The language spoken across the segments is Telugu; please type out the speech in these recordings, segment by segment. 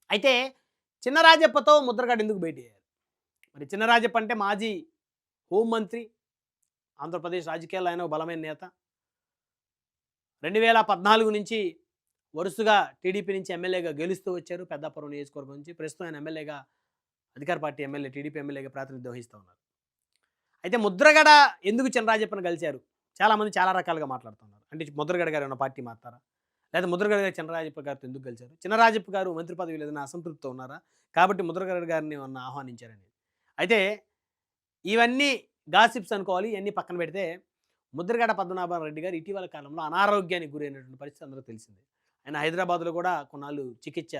అయితే చినరాజప్పతో ముద్రగడ ఎందుకు భేటీ అయ్యారు? మరి చినరాజప్ప అంటే మాజీ హోంమంత్రి, ఆంధ్రప్రదేశ్ రాజకీయాల్లో ఆయన ఒక బలమైన నేత. 2014 నుంచి వరుసగా టీడీపీ నుంచి ఎమ్మెల్యేగా గెలుస్తూ వచ్చారు. పెద్దాపురం నియోజకవర్గం నుంచి. ప్రస్తుతం ఆయన ఎమ్మెల్యేగా అధికార పార్టీ ఎమ్మెల్యే, టీడీపీ ఎమ్మెల్యేగా ప్రాతినిధ్యం వహిస్తా ఉన్నారు. అయితే ముద్రగడ ఎందుకు చినరాజప్పని కలిసారు? చాలామంది చాలా రకాలుగా మాట్లాడుతున్నారు. అంటే ముద్రగడ గారు ఏమన్నా పార్టీ మారుతారా? లేదా ముద్రగడ గారు చినరాజప్ప గారితో ఎందుకు కలిసారు? చినరాజప్ప గారు మంత్రి పదవిలో ఏదైనా అసంతృప్తితో ఉన్నారా? కాబట్టి ముద్రగడ గారిని ఏమన్నా ఆహ్వానించారని. అయితే ఇవన్నీ గాసిప్స్ అనుకోవాలి. ఇయన్నీ పక్కన పెడితే ముద్రగడ పద్మనాభం రెడ్డి గారు ఇటీవల కాలంలో అనారోగ్యానికి గురైనటువంటి పరిస్థితి అందరికీ తెలిసిందే. ఆయన హైదరాబాద్‌లో కూడా కొన్నాళ్ళు చికిత్స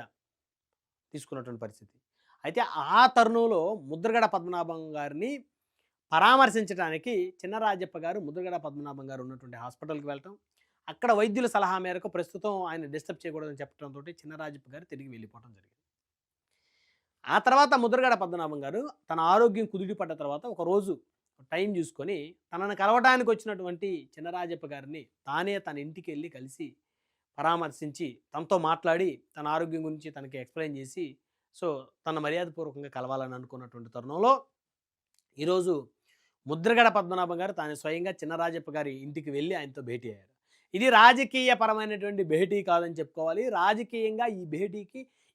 తీసుకున్నటువంటి పరిస్థితి. అయితే ఆ తరుణంలో ముద్రగడ పద్మనాభం గారిని పరామర్శించడానికి చినరాజప్ప గారు, ముద్రగడ పద్మనాభం గారు ఉన్నటువంటి హాస్పిటల్‌కి వెళ్ళటం, అక్కడ వైద్యుల సలహా మేరకు ప్రస్తుతం ఆయన డిస్టర్బ్ చేయకూడదని చెప్పడంతోటి చినరాజప్ప గారు తిరిగి వెళ్ళిపోవటం జరిగింది. ఆ తర్వాత ముద్రగడ పద్మనాభం గారు తన ఆరోగ్యం కుదుటపడ్డ తర్వాత ఒకరోజు టైం చూసుకొని తనను కలవడానికి వచ్చినటువంటి చినరాజప్ప గారిని తానే తన ఇంటికెళ్ళి కలిసి పరామర్శించి తనతో మాట్లాడి తన ఆరోగ్యం గురించి తనకి ఎక్స్‌ప్లెయిన్ చేసి సో, తన మర్యాదపూర్వకంగా కలవాలని అనుకున్నటువంటి తరుణంలో ఈరోజు ముద్రగడ పద్మనాభం గారు తాను స్వయంగా చినరాజప్ప గారి ఇంటికి వెళ్ళి ఆయనతో భేటీ అయ్యారు. ఇది రాజకీయ పరమైనటువంటి భేటీ కాదని చెప్పుకోవాలి. రాజకీయంగా ఈ భేటీకి